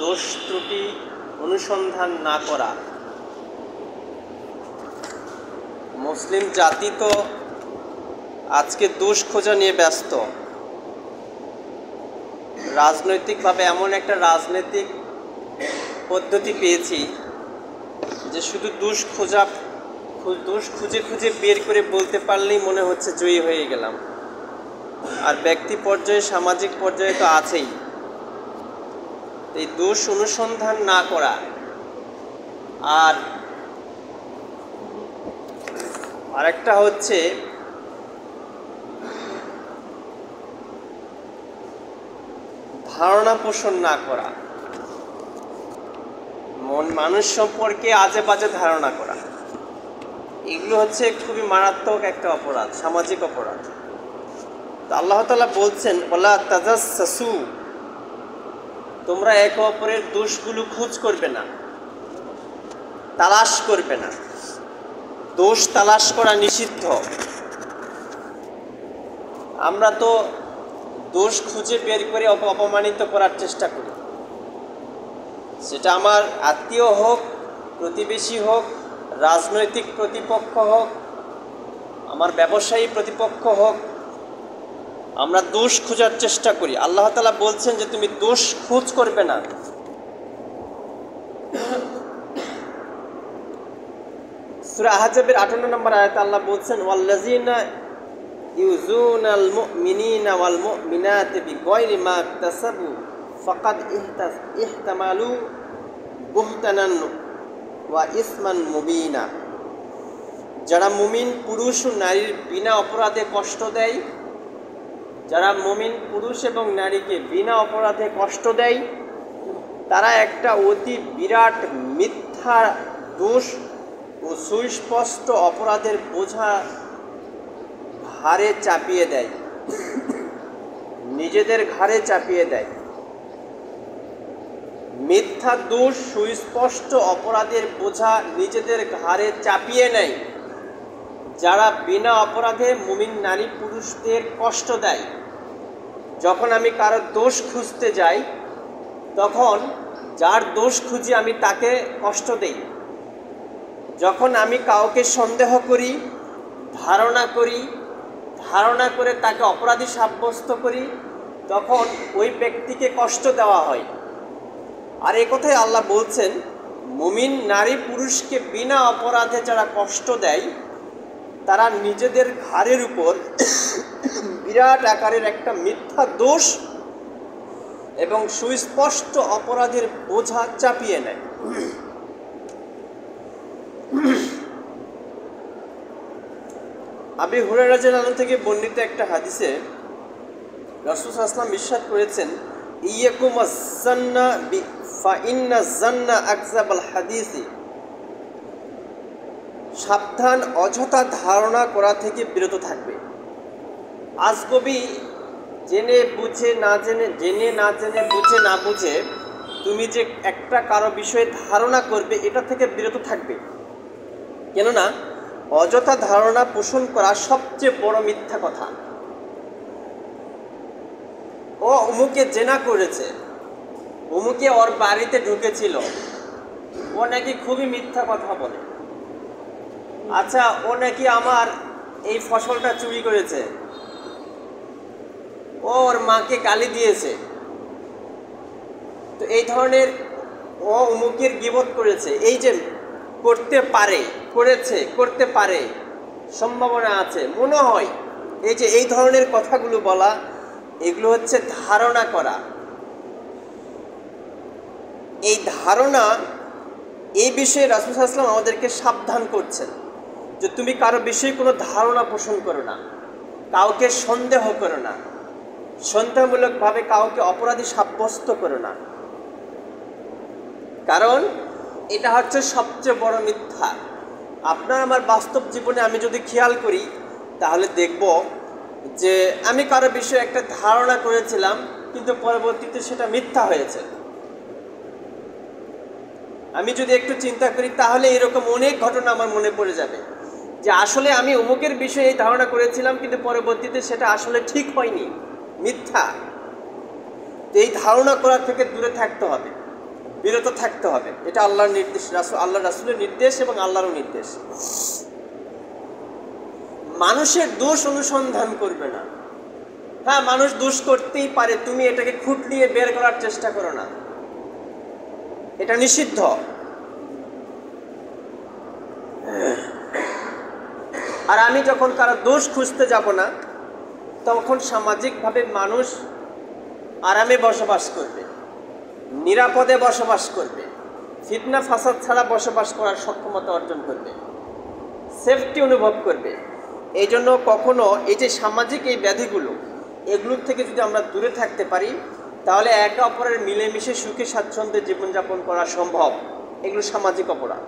দোষ ত্রুটি অনুসন্ধান না করা। মুসলিম জাতি তো আজকে দোষ খোঁজা নিয়ে ব্যস্ত। রাজনৈতিকভাবে এমন একটা রাজনৈতিক পদ্ধতি পেয়েছি যে শুধু দোষ খুঁজে খুঁজে বের করে বলতে পারলেই মনে হচ্ছে জয়ী হয়ে গেলাম। আর ব্যক্তি পর্যায়ে, সামাজিক পর্যায়ে তো আছেই। এই দোষ অনুসন্ধান না করা আর আরেকটা হচ্ছে ধারণা পোষণ না করা, মানুষ সম্পর্কে আজে বাজে ধারণা করা। এগুলো হচ্ছে খুবই মারাত্মক একটা অপরাধ, সামাজিক অপরাধ। তো আল্লাহ তাআলা বলছেন, ওয়ালা তাজাসসু, তোমরা একে অপরের দোষগুলো খোঁজ করবে না, তালাশ করবে না। দোষ তালাশ করা নিষিদ্ধ। আমরা তো দোষ খুঁজে বের করে অপমানিত করার চেষ্টা করি, সেটা আমার আত্মীয় হোক, প্রতিবেশী হোক, রাজনৈতিক প্রতিপক্ষ হোক, আমার ব্যবসায়ী প্রতিপক্ষ হোক। আমরা দোষ খোঁজার চেষ্টা করি। আল্লাহ তাআলা বলছেন যে তুমি দোষ খোঁজ করবে না। সূরা আহজাবের 58 নম্বর আয়াতে আল্লাহ বলছেন, ওয়াল্লাযিনা ইউযুনাল মুমিনিনা ওয়াল মুমিনাতি বিগায়রি মা ইকতাসাবু ফাকাদ ইহতামালু বুহতানান ওয়া ইসমান মুবিনা। যারা মুমিন পুরুষ ও নারীর বিনা অপরাধে কষ্ট দেয়, যারা মুমিন পুরুষ এবং নারীকে বিনা অপরাধে কষ্ট দেয়, তারা একটা অতি বিরাট মিথ্যা দোষ ও সুস্পষ্ট অপরাধের বোঝা ঘাড়ে চাপিয়ে দেয়, নিজেদের ঘাড়ে চাপিয়ে দেয়। মিথ্যা দোষ, সুস্পষ্ট অপরাধের বোঝা নিজেদের ঘাড়ে চাপিয়ে নেয় যারা বিনা অপরাধে মুমিন নারী পুরুষদের কষ্ট দেয়। যখন আমি কারো দোষ খুঁজতে যাই, তখন যার দোষ খুঁজি আমি তাকে কষ্ট দেই। যখন আমি কাউকে সন্দেহ করি, ধারণা করে তাকে অপরাধী সাব্যস্ত করি, তখন ওই ব্যক্তিকে কষ্ট দেওয়া হয়। আর এই কথাই আল্লাহ বলছেন, মুমিন নারী পুরুষকে বিনা অপরাধে যারা কষ্ট দেয়, তারা নিজেদের ঘাড়ের উপর বিরাট আকারের একটা মিথ্যা দোষ এবং সুস্পষ্ট অপরাধের বোঝা চাপিয়ে নেয়। আবু হুরায়রা রাদিয়াল্লাহু আনহু থেকে বর্ণিত একটা হাদিসে রাসূল সাল্লাল্লাহু আলাইহি ওয়াসাল্লাম ইরশাদ করেছেন, ইয়াকুমাজ জান্না ফা ইন্না জান্না আকযাবাল হাদিসি। সাবধান, অযথা ধারণা করা থেকে বিরত থাকবে। আজগবি জেনে না জেনে বুঝে না বুঝে তুমি যে একটা কারো বিষয়ে ধারণা করবে, এটা থেকে বিরত থাকবে। কেননা অযথা ধারণা পোষণ করা সবচেয়ে বড় মিথ্যা কথা। ও অমুকে জেনা করেছে, অমুকে ওর বাড়িতে ঢুকেছিল, ও নাকি খুবই মিথ্যা কথা বলে। আচ্ছা, ও নাকি আমার এই ফসলটা চুরি করেছে, ও ওর মাকে গালি দিয়েছে। তো এই ধরনের ও অমুকের গীবত করেছে, এই যে করতে পারে, সম্ভাবনা আছে, মনে হয়, এই ধরনের কথাগুলো বলা, এগুলো হচ্ছে ধারণা করা। এই ধারণা, এই বিষয়ে রাসূল সাল্লাল্লাহু আলাইহি ওয়াসাল্লাম আমাদেরকে সাবধান করছেন যে তুমি কারো বিষয়ে কোনো ধারণা পোষণ করো না, কাউকে সন্দেহ করো না, সন্দেহমূলকভাবে কাউকে অপরাধী সাব্যস্ত করো না। কারণ এটা হচ্ছে সবচেয়ে বড় মিথ্যা। আপনার আমার বাস্তব জীবনে আমি যদি খেয়াল করি, তাহলে দেখব যে আমি কারো বিষয়ে একটা ধারণা করেছিলাম, কিন্তু পরবর্তীতে সেটা মিথ্যা হয়েছে। আমি যদি একটু চিন্তা করি, তাহলে এরকম অনেক ঘটনা আমার মনে পড়ে যাবে যে আসলে আমি অমুকের বিষয়ে এই ধারণা করেছিলাম, কিন্তু পরবর্তীতে সেটা আসলে ঠিক হয়নি, মিথ্যা। এই ধারণা করা থেকে দূরে থাকতে হবে। বিরত থাকতে হবে। এটা আল্লাহর নির্দেশ, আল্লাহ রাসূলের নির্দেশ এবং আল্লাহরও নির্দেশ। মানুষের দোষ অনুসন্ধান করবে না। হ্যাঁ, মানুষ দোষ করতেই পারে, তুমি এটাকে খুঁটলিয়ে বের করার চেষ্টা করো না, এটা নিষিদ্ধ। আর আমি যখন কারো দোষ খুঁজতে যাব না, তখন সামাজিকভাবে মানুষ আরামে বসবাস করবে, নিরাপদে বসবাস করবে, ফিতনা ফাসাদ ছাড়া বসবাস করার সক্ষমতা অর্জন করবে, সেফটি অনুভব করবে। এই জন্য কখনো এই যে সামাজিক এই ব্যাধিগুলো, এগুলোর থেকে যদি আমরা দূরে থাকতে পারি, তাহলে একে অপরের মিলেমিশে সুখে স্বাচ্ছন্দ্যে জীবনযাপন করা সম্ভব। এগুলো সামাজিক অপরাধ।